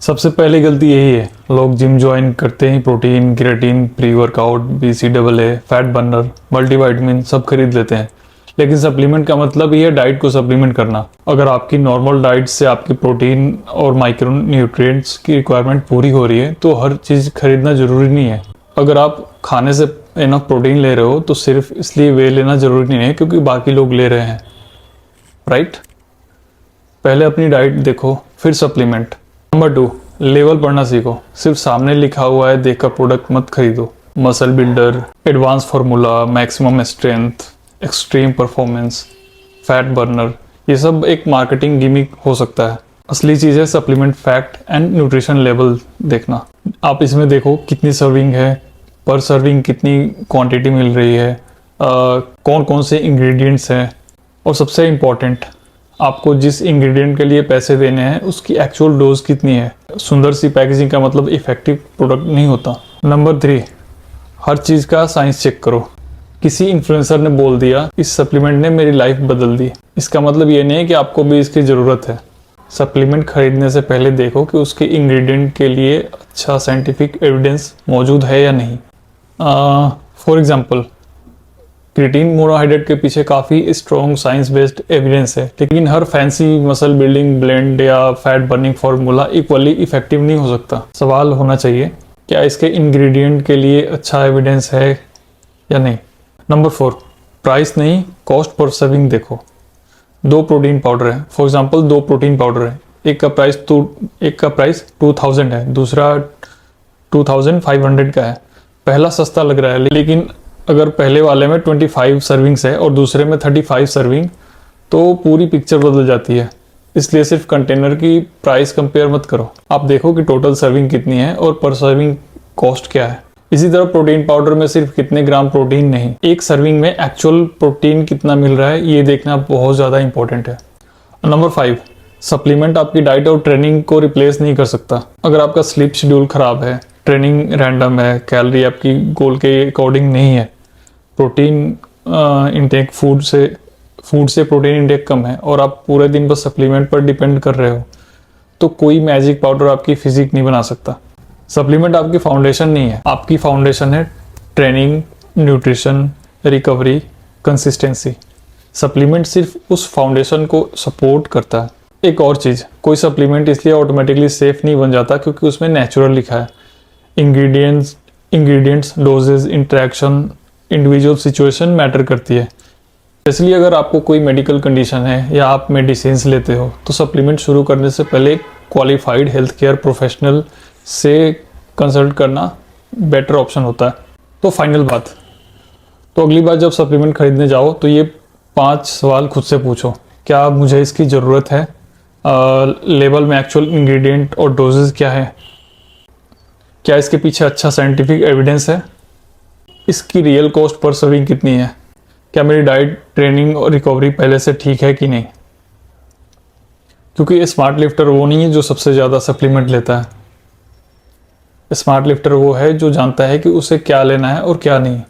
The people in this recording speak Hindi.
सबसे पहली गलती यही है, लोग जिम ज्वाइन करते ही protein, creatine, pre workout, BCAA, fat burner, multivitamin सब खरीद लेते हैं। लेकिन सप्लीमेंट का मतलब ही है डाइट को सप्लीमेंट करना। अगर आपकी नॉर्मल डाइट से आपकी प्रोटीन और माइक्रो न्यूट्रिएंट्स की रिक्वायरमेंट पूरी हो रही है तो हर चीज़ खरीदना ज़रूरी नहीं है। अगर आप खाने से इनफ प्रोटीन ले रहे हो तो सिर्फ इसलिए वे लेना ज़रूरी नहीं है क्योंकि बाकी लोग ले रहे हैं, राइट? पहले अपनी डाइट देखो, फिर सप्लीमेंट। नंबर 2, लेवल पढ़ना सीखो। सिर्फ सामने लिखा हुआ है देखकर प्रोडक्ट मत खरीदो। Muscle builder, advance formula, maximum strength, extreme performance, fat burner, ये सब एक मार्केटिंग गिमिक हो सकता है। असली चीज़ है supplement fact and nutrition level देखना। आप इसमें देखो कितनी सर्विंग है, पर सर्विंग कितनी क्वांटिटी मिल रही है, कौन कौन से इंग्रेडिएंट्स हैं, और सबसे इम्पॉर्टेंट, आपको जिस इंग्रेडिएंट के लिए पैसे देने हैं उसकी एक्चुअल डोज कितनी है। सुंदर सी पैकेजिंग का मतलब इफेक्टिव प्रोडक्ट नहीं होता। नंबर 3, हर चीज़ का साइंस चेक करो। किसी इन्फ्लुएंसर ने बोल दिया इस सप्लीमेंट ने मेरी लाइफ बदल दी, इसका मतलब ये नहीं है कि आपको भी इसकी ज़रूरत है। सप्लीमेंट खरीदने से पहले देखो कि उसके इंग्रेडिएंट के लिए अच्छा साइंटिफिक एविडेंस मौजूद है या नहीं। फॉर एग्जांपल, क्रिएटिन मोनोहाइड्रेट के पीछे काफ़ी स्ट्रॉन्ग साइंस बेस्ड एविडेंस है, लेकिन हर फैंसी मसल बिल्डिंग ब्लेंड या fat burning formula equally effective नहीं हो सकता। सवाल होना चाहिए क्या इसके इंग्रेडिएंट के लिए अच्छा एविडेंस है या नहीं। नंबर 4, प्राइस नहीं कॉस्ट पर सर्विंग देखो। 2 प्रोटीन पाउडर है, फॉर एग्जांपल 2 प्रोटीन पाउडर है, एक का प्राइस 2000 है, दूसरा 2500 का है। पहला सस्ता लग रहा है, लेकिन अगर पहले वाले में 25 सर्विंग्स है और दूसरे में 35 सर्विंग, तो पूरी पिक्चर बदल जाती है। इसलिए सिर्फ कंटेनर की प्राइस कंपेयर मत करो, आप देखो कि टोटल सर्विंग कितनी है और पर सर्विंग कॉस्ट क्या है। इसी तरह प्रोटीन पाउडर में सिर्फ कितने ग्राम प्रोटीन नहीं, एक सर्विंग में एक्चुअल प्रोटीन कितना मिल रहा है ये देखना बहुत ज़्यादा इंपॉर्टेंट है। नंबर 5, सप्लीमेंट आपकी डाइट और ट्रेनिंग को रिप्लेस नहीं कर सकता। अगर आपका स्लीप शेड्यूल ख़राब है, ट्रेनिंग रैंडम है, कैलोरी आपकी गोल के अकॉर्डिंग नहीं है, प्रोटीन इंटेक फूड से प्रोटीन इंटेक कम है और आप पूरे दिन बस सप्लीमेंट पर डिपेंड कर रहे हो, तो कोई मैजिक पाउडर आपकी फिजिक नहीं बना सकता। सप्लीमेंट आपकी फाउंडेशन नहीं है, आपकी फाउंडेशन है training, nutrition, recovery, consistency. Supplement सिर्फ उस फाउंडेशन को सपोर्ट करता है। एक और चीज़, कोई सप्लीमेंट इसलिए ऑटोमेटिकली सेफ नहीं बन जाता क्योंकि उसमें नेचुरल लिखा है। Ingredients, dosages, interaction, individual situation matter करती है। इसलिए अगर आपको कोई मेडिकल कंडीशन है या आप मेडिसिन्स लेते हो तो सप्लीमेंट शुरू करने से पहले क्वालिफाइड हेल्थ केयर प्रोफेशनल से कंसल्ट करना बेटर ऑप्शन होता है। तो फाइनल बात, तो अगली बार जब सप्लीमेंट खरीदने जाओ तो ये 5 सवाल खुद से पूछो। क्या मुझे इसकी ज़रूरत है? लेबल में एक्चुअल इंग्रेडिएंट और डोजेस क्या है? क्या इसके पीछे अच्छा साइंटिफिक एविडेंस है? इसकी रियल कॉस्ट पर सर्विंग कितनी है? क्या मेरी डाइट, ट्रेनिंग और रिकवरी पहले से ठीक है कि नहीं? क्योंकि स्मार्ट लिफ्टर वो नहीं है जो सबसे ज़्यादा सप्लीमेंट लेता है। स्मार्ट लिफ्टर वो है जो जानता है कि उसे क्या लेना है और क्या नहीं।